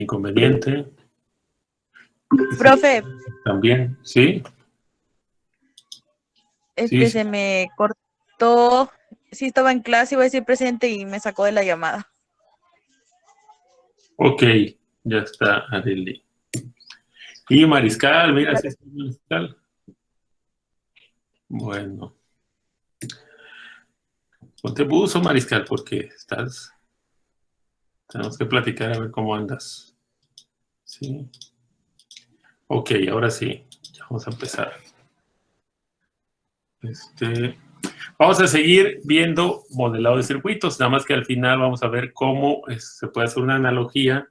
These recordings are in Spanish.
inconveniente. Profe, También, ¿sí? Sí, se me cortó. Sí, estaba en clase, iba a decir presente y me sacó de la llamada. ok, ya está Arely. Y Mariscal, mira, sí está Mariscal. Bueno, ponte buzo, Mariscal, porque tenemos que platicar a ver cómo andas. Sí. Ok, ahora sí, ya vamos a empezar. Vamos a seguir viendo modelado de circuitos, nada más que al final vamos a ver cómo se puede hacer una analogía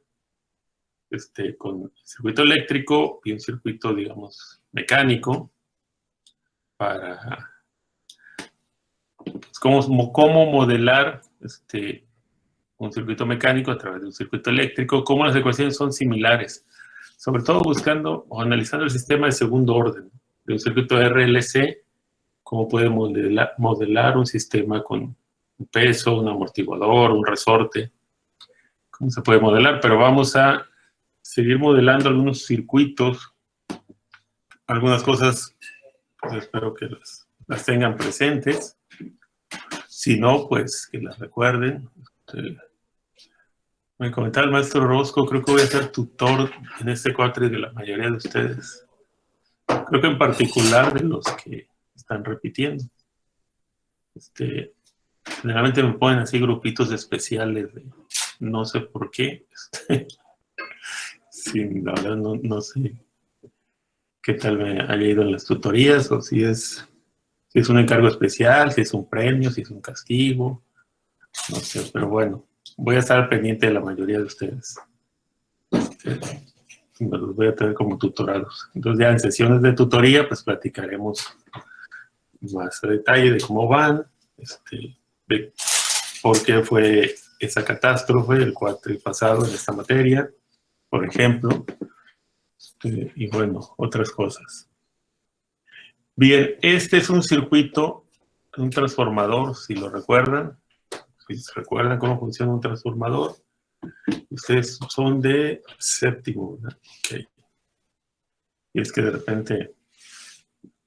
con el circuito eléctrico y un circuito, digamos, mecánico para pues, cómo modelar un circuito mecánico a través de un circuito eléctrico, cómo las ecuaciones son similares, sobre todo buscando o analizando el sistema de segundo orden de un circuito RLC, cómo puede modelar un sistema con un peso, un amortiguador, un resorte, cómo se puede modelar, pero vamos a seguir modelando algunos circuitos, algunas cosas, pues espero que las tengan presentes, si no, pues que las recuerden. Me comentaba el maestro Rosco, creo que voy a ser tutor en este cuatri de la mayoría de ustedes, creo que en particular de los que están repitiendo. Generalmente me ponen así grupitos especiales de no sé por qué. Sí, la verdad no sé qué tal me haya ido en las tutorías o si es un encargo especial, si es un premio, si es un castigo, no sé, pero bueno, voy a estar pendiente de la mayoría de ustedes. Me los voy a tener como tutorados. Entonces ya en sesiones de tutoría pues platicaremos más a detalle de cómo van, de por qué fue esa catástrofe el cuatri pasado en esta materia, por ejemplo, y bueno, otras cosas. Bien, este es un circuito, un transformador, si lo recuerdan. Si se recuerdan cómo funciona un transformador. Ustedes son de séptimo, ¿verdad? Okay. Y es que de repente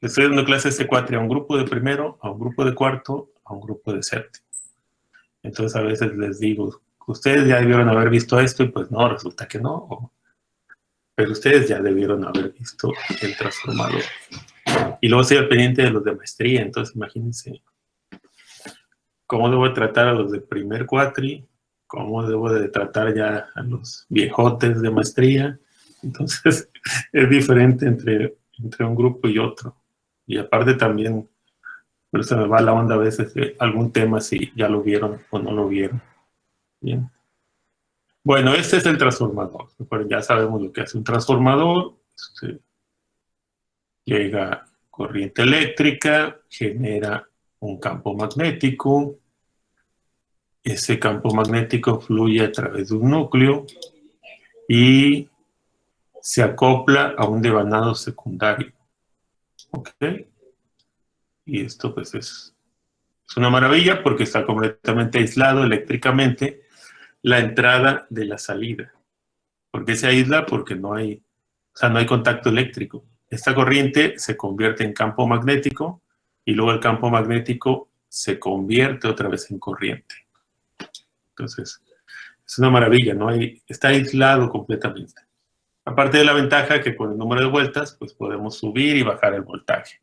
le estoy dando clases de cuatri a un grupo de primero, a un grupo de cuarto, a un grupo de séptimo. Entonces a veces les digo, ustedes ya debieron haber visto esto y pues no, resulta que no. Pero ustedes ya debieron haber visto el transformador. Y luego estoy al pendiente de los de maestría, entonces imagínense cómo debo de tratar a los de primer cuatri, cómo debo de tratar ya a los viejotes de maestría. Entonces es diferente entre un grupo y otro. Y aparte también, por eso me va la onda a veces de algún tema si ya lo vieron o no lo vieron. Bien. Bueno, este es el transformador. Pero ya sabemos lo que hace un transformador. Llega corriente eléctrica, genera un campo magnético. Ese campo magnético fluye a través de un núcleo y se acopla a un devanado secundario. ¿Ok? Y esto pues es una maravilla porque está completamente aislado eléctricamente la entrada de la salida. ¿Por qué se aísla? Porque no hay contacto eléctrico. Esta corriente se convierte en campo magnético y luego el campo magnético se convierte otra vez en corriente. Entonces, es una maravilla, está aislado completamente. Aparte de la ventaja que con el número de vueltas, pues podemos subir y bajar el voltaje.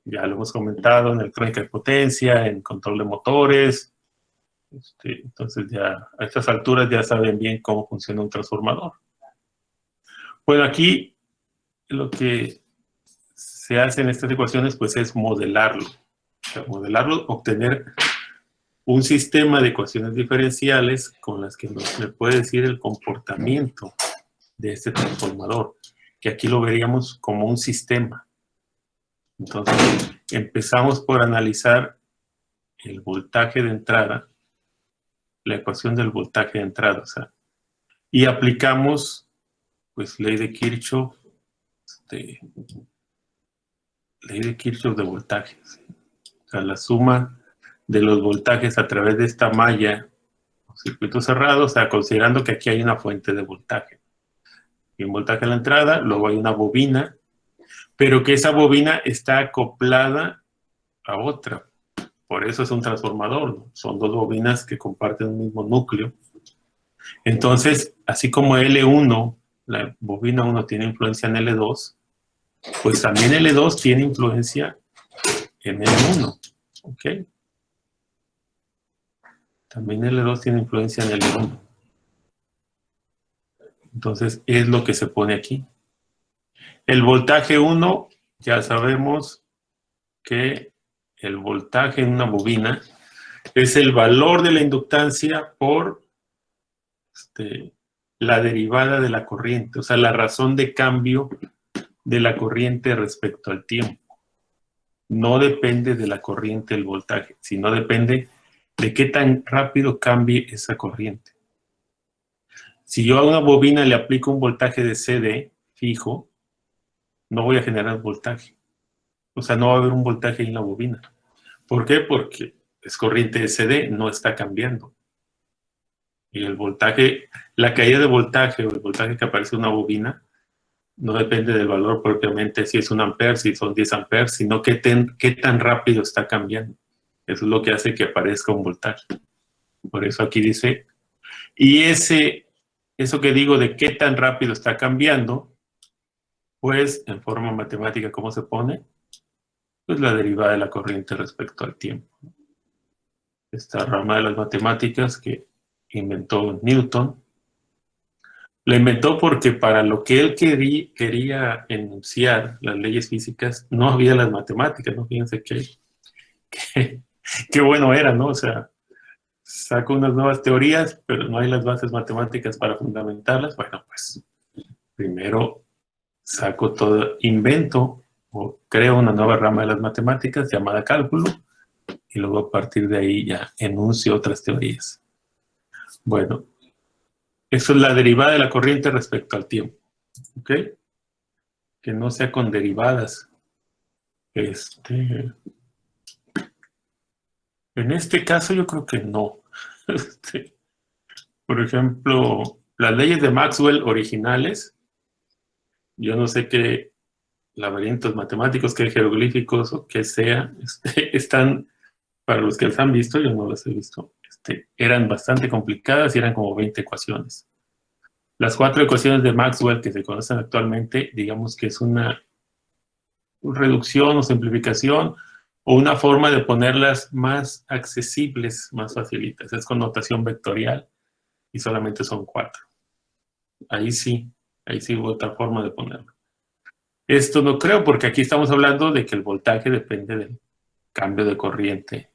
Ya lo hemos comentado en electrónica de potencia, en control de motores. Entonces ya a estas alturas ya saben bien cómo funciona un transformador. Bueno, aquí lo que se hace en estas ecuaciones pues es modelarlo. O sea, modelarlo, obtener un sistema de ecuaciones diferenciales con las que nos puede decir el comportamiento de este transformador, que aquí lo veríamos como un sistema. Entonces, empezamos por analizar el voltaje de entrada, la ecuación del voltaje de entrada, o sea, y aplicamos, pues, ley de Kirchhoff de voltajes. O sea, la suma de los voltajes a través de esta malla, circuito cerrado, o sea, considerando que aquí hay una fuente de voltaje. Hay un voltaje en la entrada, luego hay una bobina, pero que esa bobina está acoplada a otra. Por eso es un transformador, ¿no? Son dos bobinas que comparten un mismo núcleo. Entonces, así como L1, la bobina 1 tiene influencia en L2, pues también L2 tiene influencia en L1. ¿Ok? También L2 tiene influencia en L1. Entonces, es lo que se pone aquí. El voltaje 1, ya sabemos que el voltaje en una bobina es el valor de la inductancia por la derivada de la corriente, o sea, la razón de cambio de la corriente respecto al tiempo. No depende de la corriente el voltaje, sino depende de qué tan rápido cambie esa corriente. Si yo a una bobina le aplico un voltaje de CD fijo, no voy a generar voltaje. O sea, no va a haber un voltaje en la bobina. ¿Por qué? Porque es corriente de CD, no está cambiando. Y el voltaje, la caída de voltaje o el voltaje que aparece en una bobina no depende del valor propiamente, si es 1 ampere, si son 10 amperes, sino qué tan rápido está cambiando. Eso es lo que hace que aparezca un voltaje. Por eso aquí dice, y eso que digo de qué tan rápido está cambiando, pues en forma matemática, ¿cómo se pone? Pues la derivada de la corriente respecto al tiempo. Esta rama de las matemáticas que inventó Newton, la inventó porque para lo que él quería enunciar las leyes físicas, no había las matemáticas, ¿no? Fíjense qué bueno era, ¿no? O sea, saco unas nuevas teorías, pero no hay las bases matemáticas para fundamentarlas. Bueno, pues primero saco todo, invento o creo una nueva rama de las matemáticas llamada cálculo, y luego a partir de ahí ya enuncio otras teorías. Bueno, eso es la derivada de la corriente respecto al tiempo. ¿Ok? Que no sea con derivadas. En este caso yo creo que no. Por ejemplo, las leyes de Maxwell originales, yo no sé qué laberintos matemáticos, qué jeroglíficos o qué sea, están, para los que las han visto, yo no las he visto, eran bastante complicadas y eran como 20 ecuaciones. Las 4 ecuaciones de Maxwell que se conocen actualmente, digamos que es una reducción o simplificación o una forma de ponerlas más accesibles, más facilitas. Es con notación vectorial y solamente son 4. Ahí sí hubo otra forma de ponerlo. Esto no creo, porque aquí estamos hablando de que el voltaje depende del cambio de corriente.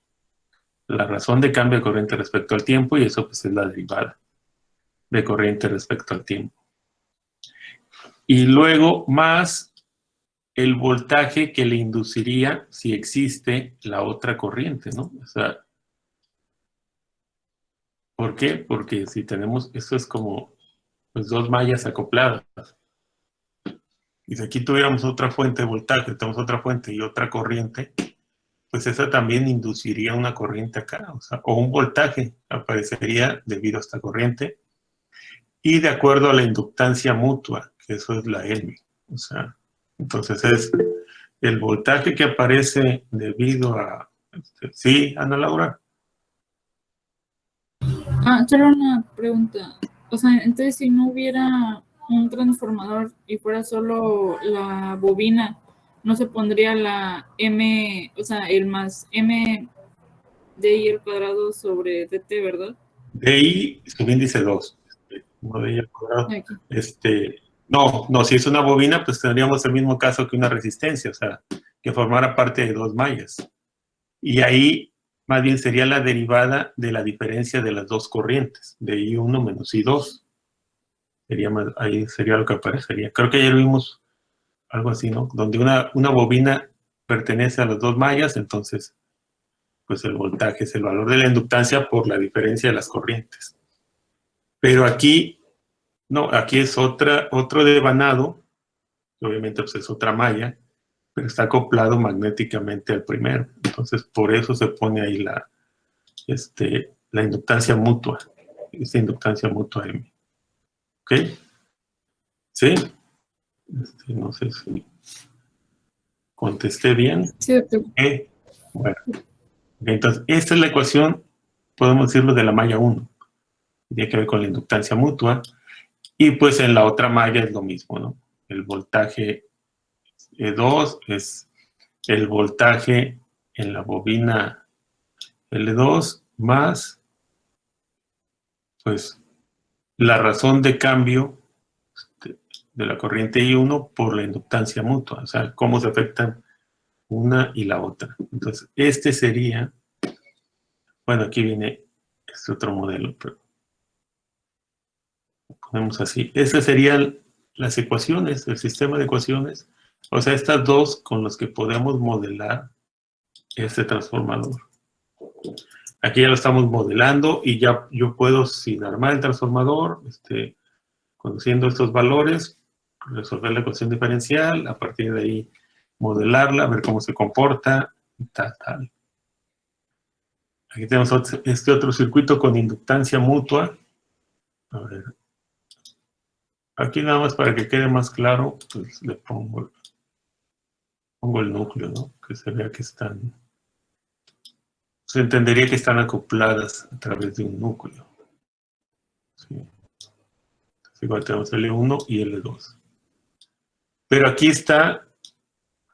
La razón de cambio de corriente respecto al tiempo, y eso pues es la derivada de corriente respecto al tiempo. Y luego más el voltaje que le induciría si existe la otra corriente, ¿no? O sea, ¿por qué? Porque si tenemos, esto es como pues, 2 mallas acopladas. Y si aquí tuviéramos otra fuente de voltaje, tenemos otra fuente y otra corriente, pues esa también induciría una corriente acá, o un voltaje aparecería debido a esta corriente, y de acuerdo a la inductancia mutua, que eso es la L. O sea, entonces es el voltaje que aparece debido a... ¿Sí, Ana Laura? Solo una pregunta. O sea, entonces si no hubiera un transformador y fuera solo la bobina, no se pondría la M, o sea, el más M DI al cuadrado sobre DT, ¿verdad? DI subíndice 2. No DI al cuadrado. Aquí. No, si es una bobina, pues tendríamos el mismo caso que una resistencia, o sea, que formara parte de 2 mallas. Y ahí más bien sería la derivada de la diferencia de las 2 corrientes, de I1 menos I2. Ahí sería lo que aparecería. Creo que ayer vimos algo así, ¿no? Donde una bobina pertenece a las 2 mallas, entonces, pues el voltaje es el valor de la inductancia por la diferencia de las corrientes. Pero aquí, no, aquí es otro devanado, que obviamente pues es otra malla, pero está acoplado magnéticamente al primero. Entonces, por eso se pone ahí la inductancia mutua, esta inductancia mutua M. ¿Ok? ¿Sí? No sé si contesté bien. Sí, doctor. Bueno, entonces, esta es la ecuación, podemos decirlo, de la malla 1. Tiene que ver con la inductancia mutua. Y pues en la otra malla es lo mismo, ¿no? El voltaje E2 es el voltaje en la bobina L2 más, pues, la razón de cambio de la corriente I1 por la inductancia mutua, o sea, cómo se afectan una y la otra. Entonces, este sería, bueno, aquí viene este otro modelo, pero ponemos así. Estas serían las ecuaciones, el sistema de ecuaciones, o sea, estas dos con las que podemos modelar este transformador. Aquí ya lo estamos modelando y ya yo puedo, sin armar el transformador, conociendo estos valores, resolver la ecuación diferencial, a partir de ahí modelarla, ver cómo se comporta, y tal. Aquí tenemos este otro circuito con inductancia mutua. A ver. Aquí nada más para que quede más claro, pues le pongo el núcleo, ¿no? Que se vea que están... Se entendería que están acopladas a través de un núcleo. ¿Sí? Igual tenemos L1 y L2. Pero aquí está,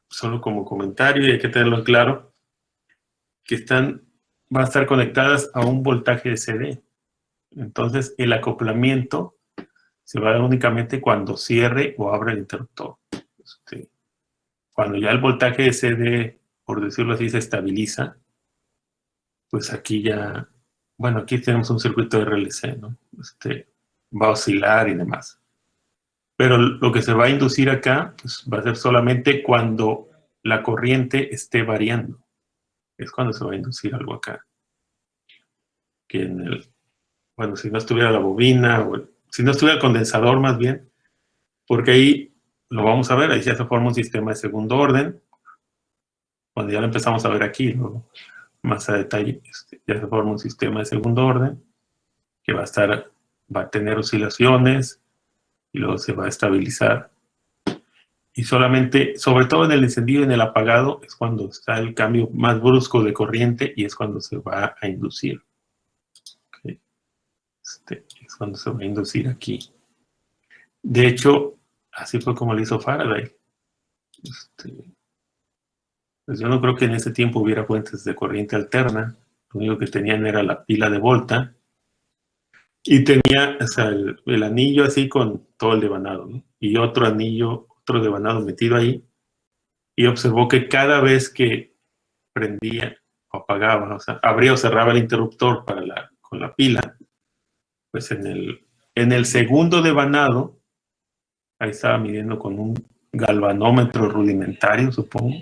solo como comentario, y hay que tenerlo claro, que van a estar conectadas a un voltaje de CD. Entonces, el acoplamiento se va a dar únicamente cuando cierre o abra el interruptor. Cuando ya el voltaje de CD, por decirlo así, se estabiliza, pues aquí ya, bueno, aquí tenemos un circuito de RLC, ¿no? Va a oscilar y demás. Pero lo que se va a inducir acá, pues va a ser solamente cuando la corriente esté variando. Es cuando se va a inducir algo acá. Que bueno, si no estuviera la bobina, o si no estuviera el condensador más bien, porque ahí lo vamos a ver, ahí ya se forma un sistema de segundo orden. Cuando ya lo empezamos a ver aquí, luego, más a detalle, ya se forma un sistema de segundo orden que va a tener oscilaciones y luego se va a estabilizar. Y solamente, sobre todo en el encendido y en el apagado, es cuando está el cambio más brusco de corriente y es cuando se va a inducir. ¿Okay? Es cuando se va a inducir aquí. De hecho, así fue como lo hizo Faraday. Pues yo no creo que en ese tiempo hubiera fuentes de corriente alterna. Lo único que tenían era la pila de Volta y tenía, o sea, el anillo así con todo el devanado, ¿no? Y otro anillo, otro devanado metido ahí. Y observó que cada vez que prendía o apagaba, o sea, abría o cerraba el interruptor con la pila, pues en el segundo devanado, ahí estaba midiendo con un galvanómetro rudimentario, supongo,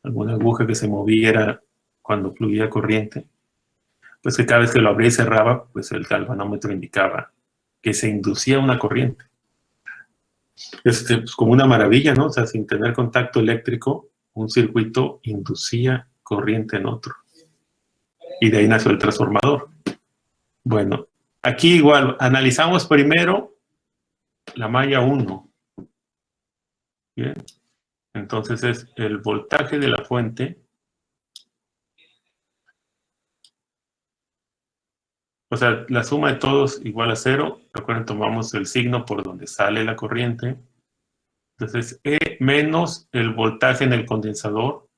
alguna aguja que se moviera cuando fluía corriente, pues que cada vez que lo abría y cerraba, pues el galvanómetro indicaba que se inducía una corriente. Pues como una maravilla, ¿no? O sea, sin tener contacto eléctrico, un circuito inducía corriente en otro. Y de ahí nació el transformador. Bueno, aquí igual, analizamos primero la malla 1. Bien, entonces es el voltaje de la fuente. O sea, la suma de todos igual a 0. Recuerden, tomamos el signo por donde sale la corriente. Entonces, E menos el voltaje en el condensador,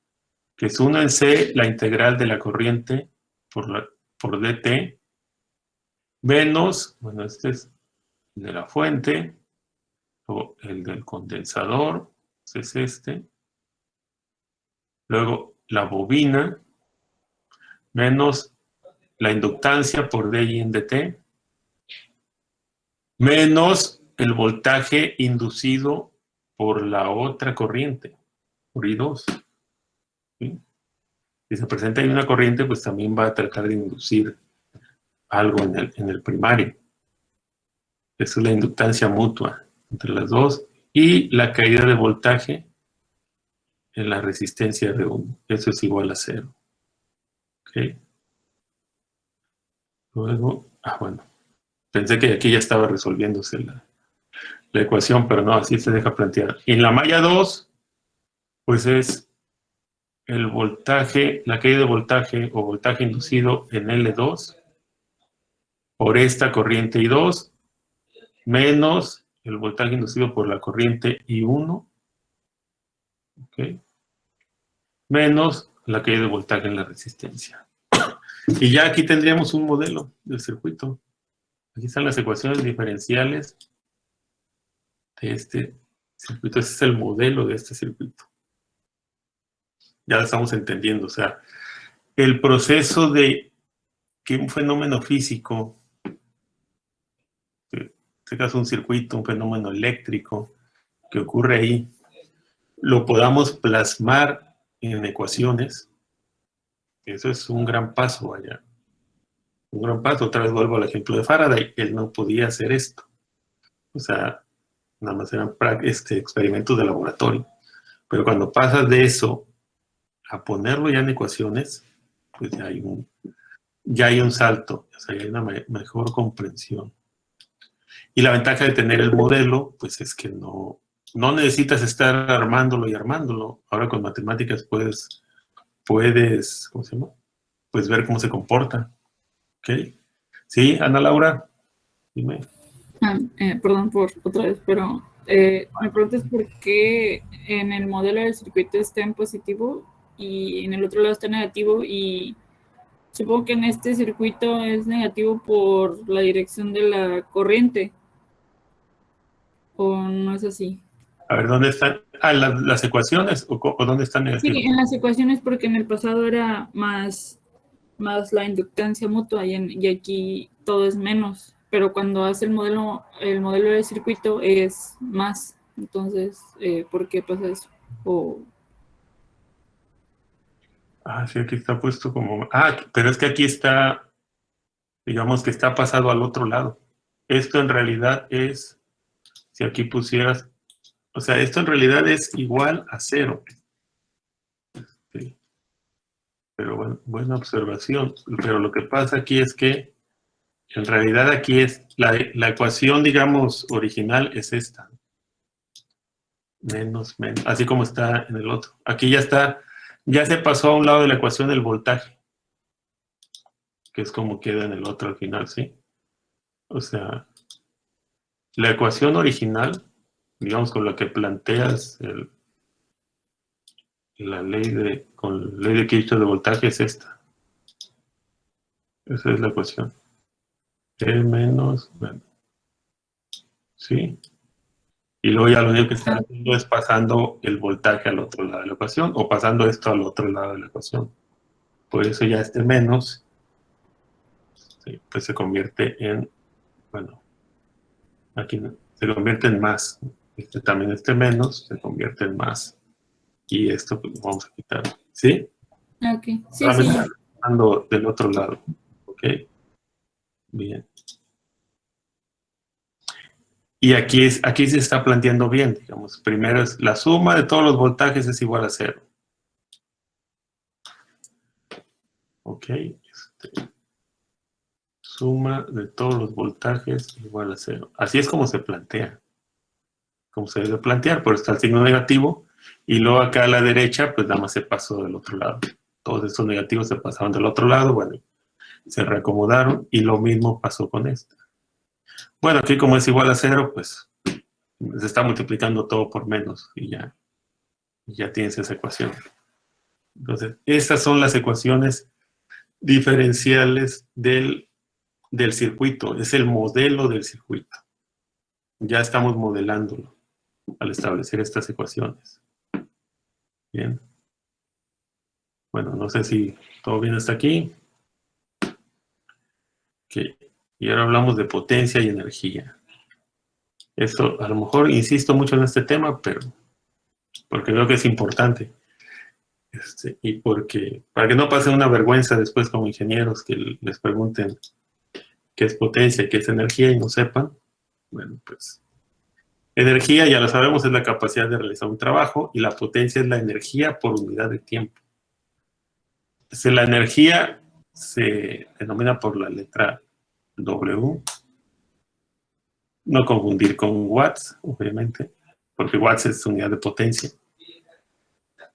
que es 1 en C, la integral de la corriente por dt, menos, bueno, este es el de la fuente, o el del condensador, es este. Luego, la bobina, menos la inductancia por dI en dt, menos el voltaje inducido por la otra corriente, por I2. ¿Sí? Si se presenta ahí una corriente, pues también va a tratar de inducir algo en el primario. Esa es la inductancia mutua entre las dos y la caída de voltaje en la resistencia R1. Eso es igual a 0. ¿Okay? Luego, bueno, pensé que aquí ya estaba resolviéndose la ecuación, pero no, así se deja plantear. Y en la malla 2, pues es el voltaje, la caída de voltaje o voltaje inducido en L2 por esta corriente I2 menos el voltaje inducido por la corriente I1, ¿ok? Menos la caída de voltaje en la resistencia. Y ya aquí tendríamos un modelo del circuito. Aquí están las ecuaciones diferenciales de este circuito. Ese es el modelo de este circuito. Ya lo estamos entendiendo. O sea, el proceso de que un fenómeno físico, en este caso un circuito, un fenómeno eléctrico que ocurre ahí, lo podamos plasmar en ecuaciones. Eso es un gran paso allá. Un gran paso. Otra vez vuelvo al ejemplo de Faraday. Él no podía hacer esto. O sea, nada más eran experimentos de laboratorio. Pero cuando pasas de eso a ponerlo ya en ecuaciones, pues ya hay un salto. O sea, ya hay una mejor comprensión. Y la ventaja de tener el modelo, pues es que no necesitas estar armándolo y armándolo. Ahora con matemáticas puedes, ¿cómo se llama? Pues ver cómo se comporta. ¿Ok? Sí, Ana Laura, dime. Perdón por otra vez, pero me preguntas por qué en el modelo del circuito está en positivo y en el otro lado está negativo, y supongo que en este circuito es negativo por la dirección de la corriente, ¿o no es así? A ver, ¿dónde están? Ah, las ecuaciones o dónde están Sí, negativos. en las ecuaciones, porque en el pasado era más la inductancia mutua y aquí todo es menos, pero cuando hace el modelo del circuito es más. Entonces, ¿por qué pasa eso? Sí, aquí está puesto como... pero es que aquí está, digamos que está pasado al otro lado. Esto en realidad es, si aquí pusieras, o sea, esto en realidad es igual a 0. Sí. Pero bueno, buena observación. Pero lo que pasa aquí es que en realidad aquí es la ecuación, digamos, original es esta. Menos, así como está en el otro. Aquí ya está, ya se pasó a un lado de la ecuación el voltaje, que es como queda en el otro al final, ¿sí? O sea, la ecuación original, digamos, con la que planteas con la ley de Kirchhoff de voltaje es esta. Esa es la ecuación. E menos, bueno, ¿sí? Y luego ya lo único que está haciendo es pasando el voltaje al otro lado de la ecuación o pasando esto al otro lado de la ecuación. Por eso ya este menos, ¿sí? Pues se convierte en, bueno, aquí se convierte en más. También este menos se convierte en más. Y esto pues, vamos a quitar. ¿Sí? Ok, sí, Solamente sí. pasando del otro lado. ¿Ok? Bien. Y aquí se está planteando bien, digamos. Primero es la suma de todos los voltajes es igual a 0. ¿Ok? Suma de todos los voltajes igual a 0. Así es como se plantea. Como se debe plantear, pero está el signo negativo. Y luego acá a la derecha, pues nada más se pasó del otro lado. Todos estos negativos se pasaron del otro lado, bueno, se reacomodaron y lo mismo pasó con esta. Bueno, aquí como es igual a 0, pues se está multiplicando todo por menos y ya tienes esa ecuación. Entonces, estas son las ecuaciones diferenciales del circuito. Es el modelo del circuito. Ya estamos modelándolo al establecer estas ecuaciones. Bien. Bueno, no sé si todo bien hasta aquí. Okay. Y ahora hablamos de potencia y energía. Esto, a lo mejor insisto mucho en este tema, pero porque creo que es importante. Y porque, para que no pasen una vergüenza después como ingenieros que les pregunten qué es potencia y qué es energía y no sepan. Bueno, pues energía, ya lo sabemos, es la capacidad de realizar un trabajo y la potencia es la energía por unidad de tiempo. Entonces, la energía se denomina por la letra W. No confundir con watts, obviamente, porque watts es unidad de potencia.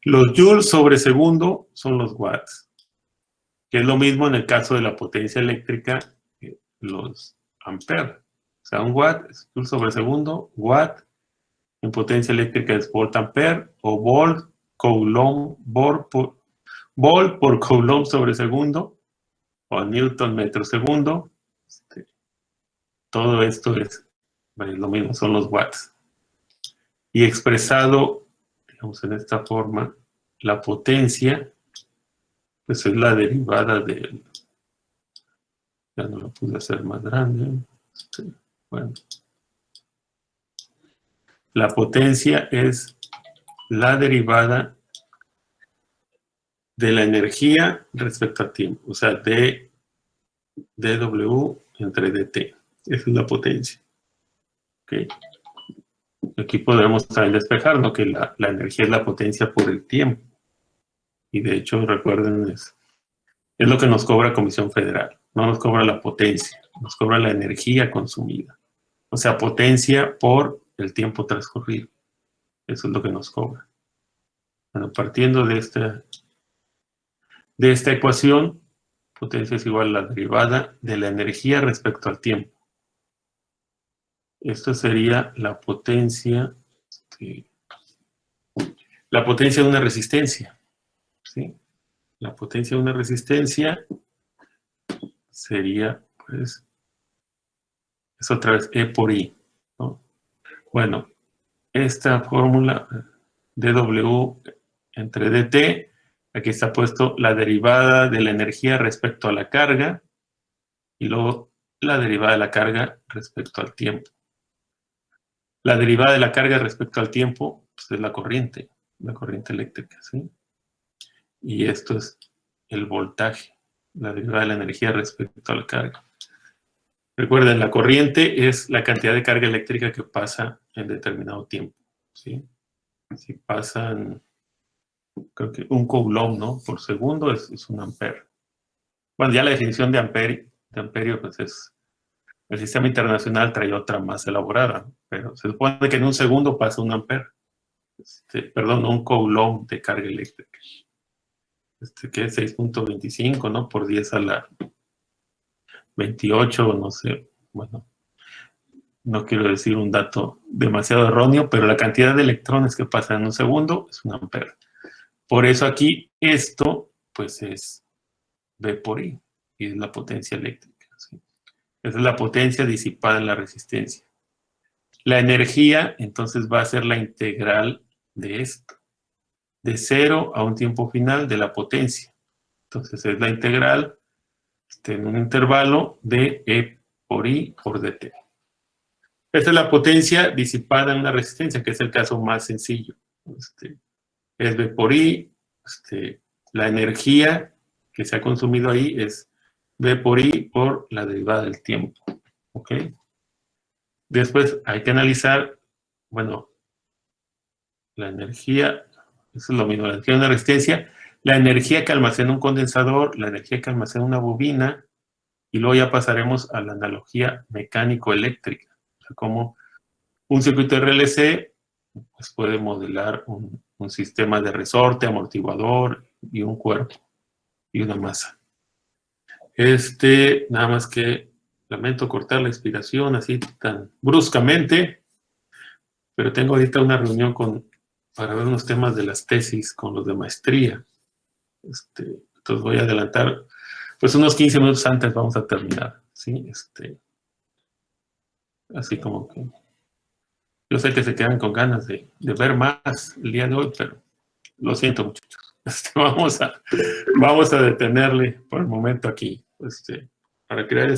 Los joules sobre segundo son los watts, que es lo mismo en el caso de la potencia eléctrica que los amperes. O sea, un watt es joule sobre segundo, watt en potencia eléctrica es volt ampere o volt por coulomb sobre segundo o newton metro segundo. Todo esto es lo mismo, son los watts. Y expresado, digamos, en esta forma, la potencia, pues es la derivada del... Ya no lo pude hacer más grande. Bueno. La potencia es la derivada de la energía respecto al tiempo. O sea, dW entre dt. Esa es la potencia. ¿Okay? Aquí podemos también despejar, ¿no? Que la energía es la potencia por el tiempo. Y de hecho, recuerden, es lo que nos cobra Comisión Federal. No nos cobra la potencia, nos cobra la energía consumida. O sea, potencia por el tiempo transcurrido. Eso es lo que nos cobra. Bueno, partiendo de esta ecuación, potencia es igual a la derivada de la energía respecto al tiempo. Esto sería la potencia de una resistencia. ¿Sí? La potencia de una resistencia sería, pues, es otra vez E por I, ¿no? Bueno, esta fórmula dW entre dt, aquí está puesto la derivada de la energía respecto a la carga y luego la derivada de la carga respecto al tiempo. La derivada de la carga respecto al tiempo, pues, es la corriente eléctrica, ¿sí? Y esto es el voltaje, la derivada de la energía respecto a la carga. Recuerden, la corriente es la cantidad de carga eléctrica que pasa en determinado tiempo, ¿sí? Si pasan, creo que un coulomb, ¿no? Por segundo es un ampere. Bueno, ya la definición de amperio, pues es, el sistema internacional trae otra más elaborada, pero se supone que en un segundo pasa un ampere. Perdón, un coulomb de carga eléctrica. Que es 6.25, ¿no? Por 10 a la 28, no sé, bueno, no quiero decir un dato demasiado erróneo, pero la cantidad de electrones que pasan en un segundo es un ampere. Por eso aquí esto, pues es V por I, y es la potencia eléctrica, ¿sí? Esa es la potencia disipada en la resistencia. La energía, entonces, va a ser la integral de esto, de 0 a un tiempo final de la potencia. Entonces es la integral en un intervalo de E por I por dt. Esta es la potencia disipada en una resistencia, que es el caso más sencillo. Es V por I, la energía que se ha consumido ahí es V por I por la derivada del tiempo. ¿Ok? Después hay que analizar, bueno, la energía, eso es lo mismo, la energía de una resistencia, la energía que almacena un condensador, la energía que almacena una bobina, y luego ya pasaremos a la analogía mecánico-eléctrica. O sea, como un circuito RLC pues puede modelar un sistema de resorte, amortiguador y un cuerpo y una masa. Nada más que lamento cortar la inspiración así tan bruscamente, pero tengo ahorita una reunión para ver unos temas de las tesis con los de maestría. Entonces voy a adelantar, pues unos 15 minutos antes vamos a terminar, ¿sí? Así como que yo sé que se quedan con ganas de ver más el día de hoy, pero lo siento, muchachos. Vamos a detenerle por el momento aquí, para crear